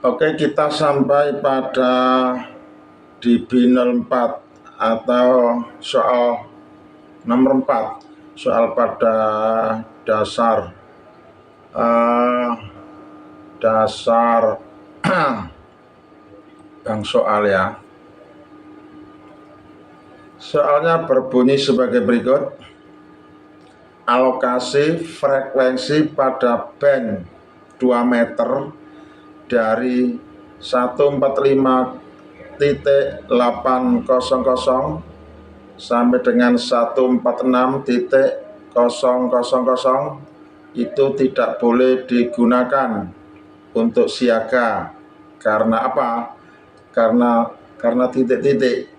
Oke, kita sampai pada di B04 atau soal nomor 4, soal pada dasar bang soal ya. Soalnya berbunyi sebagai berikut. Alokasi frekuensi pada band 2 meter dari 145.800 sampai dengan 146.000 itu tidak boleh digunakan untuk siaga. Karena apa? Karena titik-titik.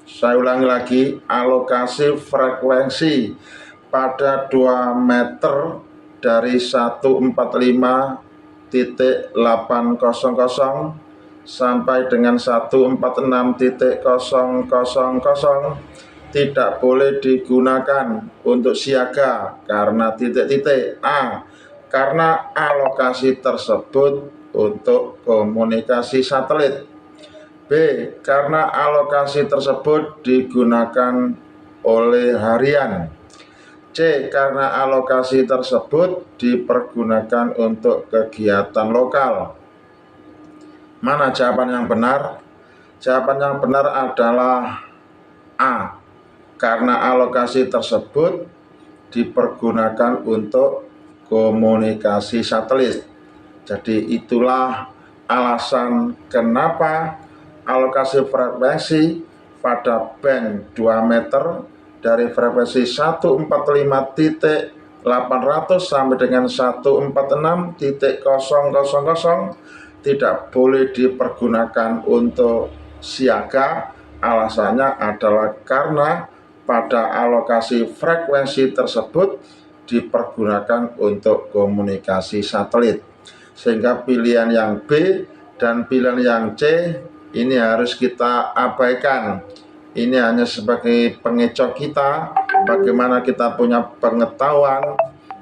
Saya ulangi lagi, alokasi frekuensi pada 2 meter dari 145.800 sampai dengan 146.000 tidak boleh digunakan untuk siaga karena titik-titik. A. Karena alokasi tersebut untuk komunikasi satelit. B. Karena alokasi tersebut digunakan oleh harian. C. Karena alokasi tersebut dipergunakan untuk kegiatan lokal. Mana jawaban yang benar? Jawaban yang benar adalah A. Karena alokasi tersebut dipergunakan untuk komunikasi satelit. Jadi itulah alasan kenapa alokasi frekuensi pada band 2 meter dari frekuensi 145.800 sampai dengan 146.000 tidak boleh dipergunakan untuk siaga. Alasannya adalah karena pada alokasi frekuensi tersebut dipergunakan untuk komunikasi satelit. Sehingga pilihan yang B dan pilihan yang C ini harus kita abaikan. Ini hanya sebagai pengecoh kita, bagaimana kita punya pengetahuan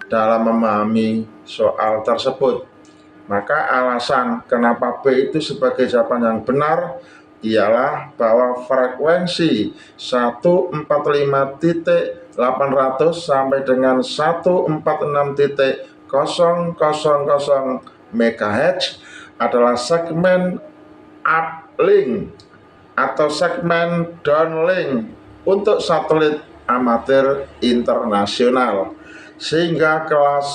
dalam memahami soal tersebut. Maka alasan kenapa B itu sebagai jawaban yang benar ialah bahwa frekuensi 145.800 sampai dengan 146.000 MHz adalah segmen uplink atau segmen downlink untuk satelit amatir internasional, sehingga kelas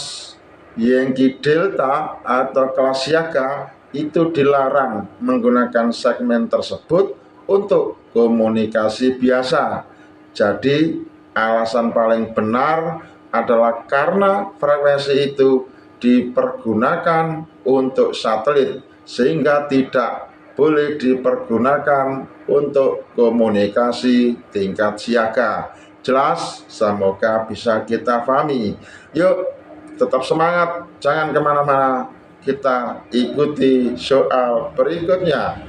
Yankee Delta atau kelas siaga itu dilarang menggunakan segmen tersebut untuk komunikasi biasa. Jadi alasan paling benar adalah karena frekuensi itu dipergunakan untuk satelit, sehingga tidak boleh dipergunakan untuk komunikasi tingkat siaga. Jelas? Semoga bisa kita pahami. Yuk, tetap semangat, jangan kemana-mana. Kita ikuti soal berikutnya.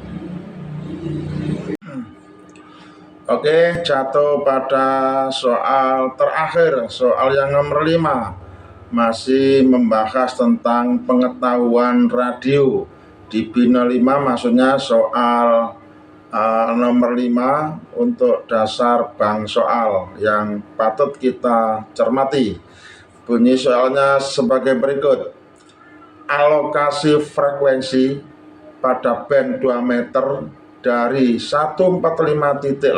Oke, jatuh pada soal terakhir, soal yang nomor 5. Masih membahas tentang pengetahuan radio. Di B05 maksudnya soal nomor 5 untuk dasar bank soal yang patut kita cermati. Bunyi soalnya sebagai berikut. Alokasi frekuensi pada band 2 meter dari 145.800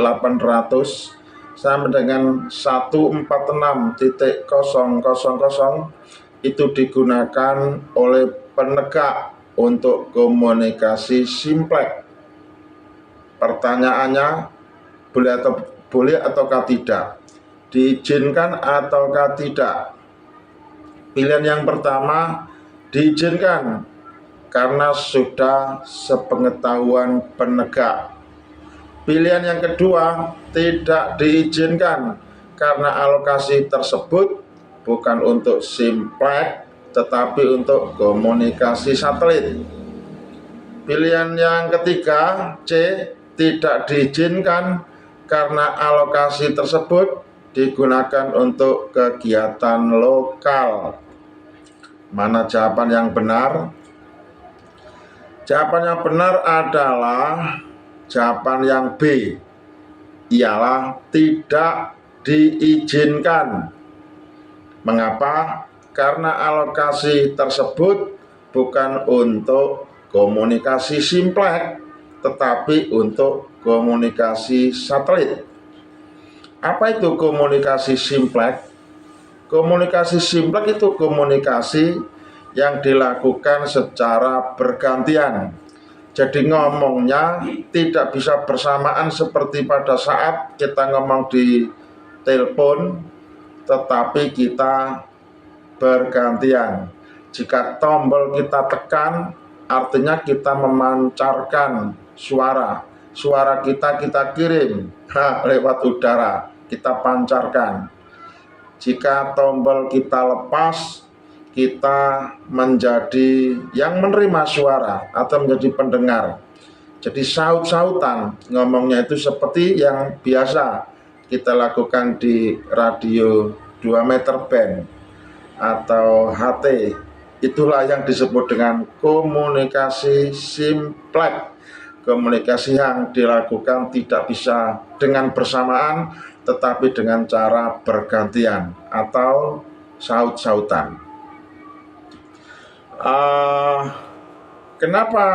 sampai dengan 146.000 itu digunakan oleh penegak untuk komunikasi simplex. Pertanyaannya, boleh ataukah tidak? Diizinkan ataukah tidak? Pilihan yang pertama, diizinkan karena sudah sepengetahuan penegak. Pilihan yang kedua, tidak diizinkan karena alokasi tersebut bukan untuk simplex tetapi untuk komunikasi satelit. Pilihan yang ketiga, C, tidak diizinkan karena alokasi tersebut digunakan untuk kegiatan lokal. Mana jawaban yang benar? Jawaban yang benar adalah jawaban yang B, ialah tidak diizinkan. Mengapa? Karena alokasi tersebut bukan untuk komunikasi simplex, tetapi untuk komunikasi satelit. Apa itu komunikasi simplex? Komunikasi simplex itu komunikasi yang dilakukan secara bergantian. Jadi ngomongnya tidak bisa bersamaan seperti pada saat kita ngomong di telepon, tetapi kita bergantian. Jika tombol kita tekan, artinya kita memancarkan suara. Suara kita kirim lewat udara, kita pancarkan. Jika tombol kita lepas, kita menjadi yang menerima suara atau menjadi pendengar. Jadi saut-sautan, ngomongnya itu seperti yang biasa kita lakukan di radio 2 meter band atau HT. Itulah yang disebut dengan komunikasi simplex. Komunikasi yang dilakukan tidak bisa dengan bersamaan, tetapi dengan cara bergantian atau saut-sautan. Kenapa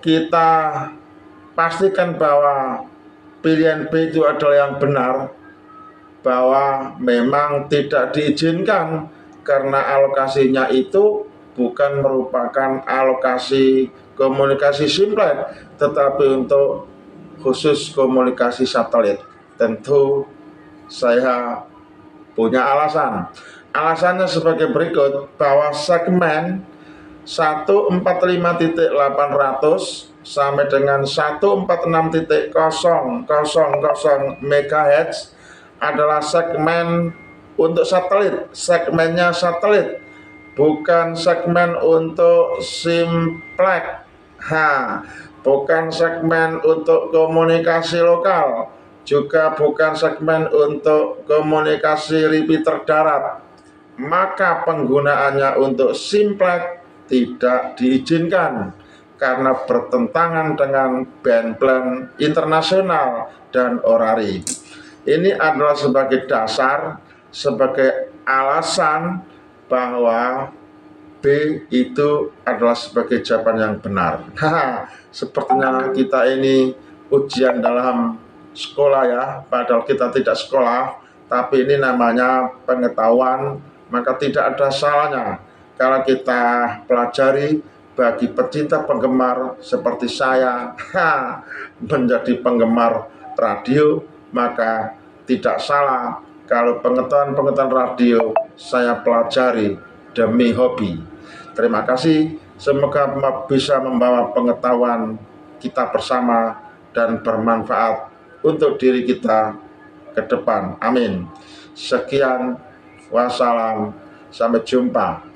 kita pastikan bahwa pilihan B itu adalah yang benar, bahwa memang tidak diizinkan karena alokasinya itu bukan merupakan alokasi komunikasi simplex, tetapi untuk khusus komunikasi satelit. Tentu saya punya alasan. Alasannya sebagai berikut, bahwa segmen 145.800 sampai dengan 146.000 MHz adalah segmen untuk satelit. Segmennya satelit, bukan segmen untuk simplex. Bukan segmen untuk komunikasi lokal, juga bukan segmen untuk komunikasi repeater darat. Maka penggunaannya untuk simplex tidak diizinkan karena bertentangan dengan band plan internasional dan ORARI. Ini adalah sebagai dasar, sebagai alasan bahwa B itu adalah sebagai jawaban yang benar. Sepertinya kita ini ujian dalam sekolah ya, padahal kita tidak sekolah, tapi ini namanya pengetahuan. Maka tidak ada salahnya kalau kita pelajari. Bagi pecinta penggemar seperti saya menjadi penggemar radio, maka tidak salah kalau pengetahuan radio saya pelajari demi hobi. Terima kasih, semoga bisa membawa pengetahuan kita bersama dan bermanfaat untuk diri kita ke depan. Amin. Sekian. Wassalam, sampai jumpa.